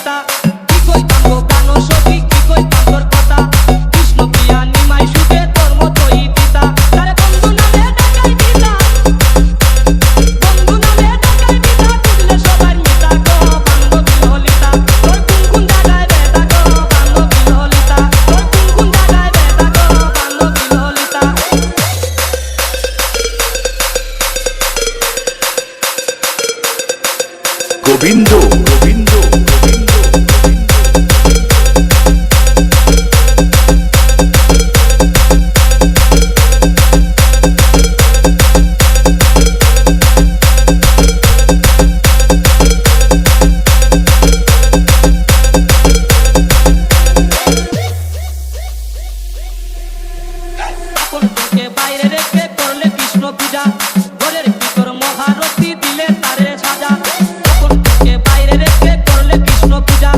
ললিতা কি কই তাঙ্গ গান সখী কি কই তাঙ্গর কথা কৃষ্ণ প্রিয়া নিমাই সুখে তোর মতই পিতা তারে বন্ধু নামে ডাকাই দিতা বন্ধু নামে ডাকাই দিতা বুঝলে সবার মিতা গো বান্ধবী ললিতা তোর কোন জায়গায় বেদা গো বান্ধবী ললিতা তোর কোন জায়গায় বেদা গো বান্ধবী ললিতা গোবিন্দ গোবিন্দ গোবিন্দ সকলকে বাইরে রেখে করলে কৃষ্ণ পূজা ঘরের ভিতর মহারথী দিলে তারে সাজা সকলকে বাইরে রেখে করলে কৃষ্ণ পূজা